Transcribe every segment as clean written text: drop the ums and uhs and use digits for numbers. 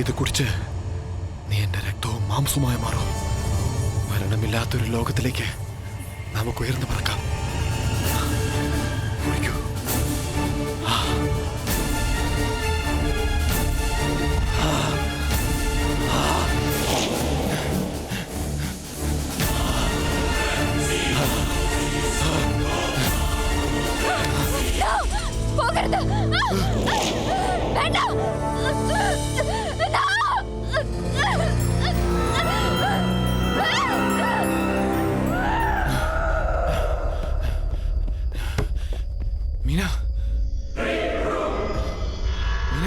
ഇത് കുടിച്ച് നീ എന്റെ രക്തവും മാംസവുമായി മാറും. മരണമില്ലാത്തൊരു ലോകത്തിലേക്ക് നമുക്ക് ഉയർന്നു പറക്കാം. കുടിക്കൂ. പോകരുത്. വേണ്ട. മീന, മീന,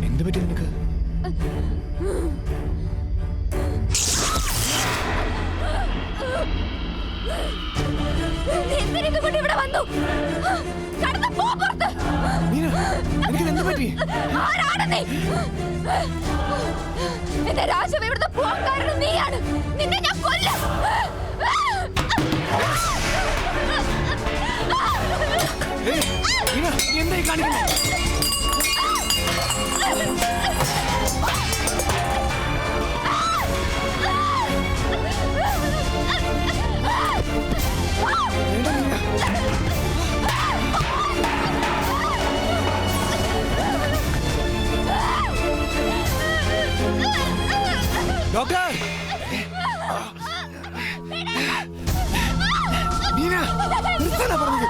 എന്ത് പറ്റി നിനക്ക്? ഇവിടെ വന്നു. കടന്നു പോ പുറത്ത്. മീന, നിനക്ക് എന്ത് പറ്റി? ആരാണ് നീ? എന്റെ രാജാവ് ഇവിടുത്തെ പോകാൻ കാരണം നീയാണ്. നിന്നെ ഞാൻ കൊല്ലും. മീന, നീ എന്തായി കാണിക്കുന്നത്? ഡോക്ടർ, മീന, നിർത്താനാ പറഞ്ഞത്.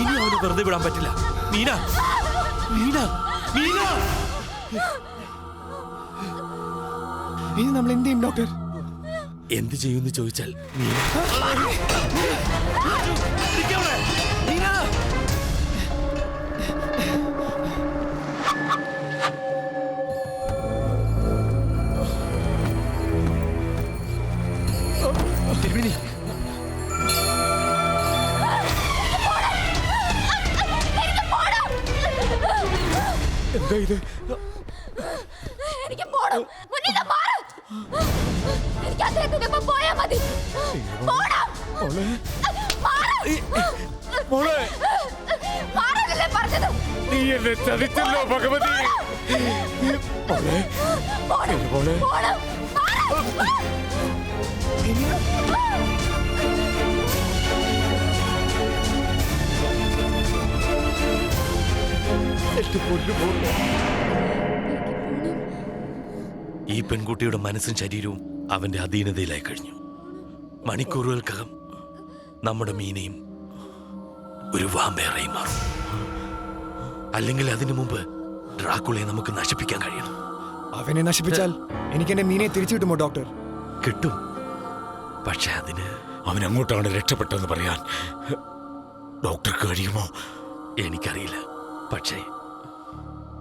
ഇനി അവന് വെറുതെ വിടാൻ പറ്റില്ല. മീന, മീന, മീന. ഇനി നമ്മൾ എന്ത് ചെയ്യും ഡോക്ടർ? എന്ത് ചെയ്യുമെന്ന് ചോദിച്ചാൽ മീന എന്താ ഇത്? എനിക്ക് പോണം. മുന്നിൽ മാറ്. എനിക്ക് അദ്ദേഹത്തിന്റെ ഒപ്പം പോയാ മതി. പോണം. മാറാനല്ലേ പറഞ്ഞത്? നീ എന്നെ ചതിച്ചല്ലോ ഭഗവതി. പോണം. ഈ പെൺകുട്ടിയുടെ മനസ്സും ശരീരവും അവന്റെ അധീനതയിലായി കഴിഞ്ഞു. മണിക്കൂറുകൾക്കകം നമ്മുടെ മീനയും ഒരു വാമ്പയറായി മാറും. അല്ലെങ്കിൽ അതിനു മുമ്പ് ഡ്രാക്കുളയെ നമുക്ക് നശിപ്പിക്കാൻ കഴിയണം. അവനെ നശിപ്പിച്ചാൽ എനിക്ക് എന്റെ മീനെ തിരിച്ചു കിട്ടുമോ ഡോക്ടർ? കിട്ടും. പക്ഷെ അതിന് അവൻ അങ്ങോട്ടാണ് രക്ഷപ്പെട്ടെന്ന് പറയാൻ ഡോക്ടർക്ക് കഴിയുമോ? എനിക്കറിയില്ല. പക്ഷേ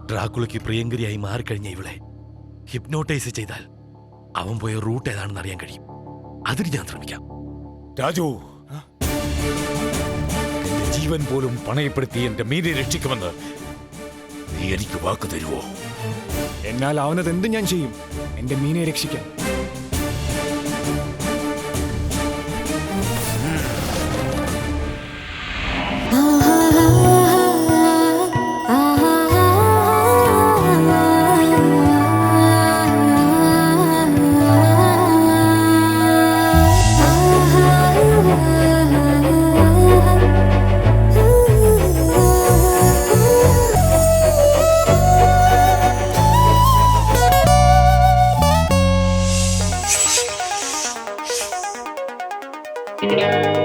ഡ്രാക്കുളയ്ക്ക് പ്രിയങ്കരിയായി മാറിക്കഴിഞ്ഞ ഇവളെ ഹിപ്നോട്ടൈസ് ചെയ്താൽ അവൻ പോയ റൂട്ട് ഏതാണെന്ന് അറിയാൻ കഴിയും. അതിന് ഞാൻ ശ്രമിക്കാം. രാജു, എന്റെ ജീവൻ പോലും പണയപ്പെടുത്തി എന്റെ മീനെ രക്ഷിക്കുമെന്ന് നീ എനിക്ക് വാക്ക് തരുവോ? എന്നാൽ ആവുന്നത് എന്തും ഞാൻ ചെയ്യും എന്റെ മീനെ രക്ഷിക്കാൻ. Yeah.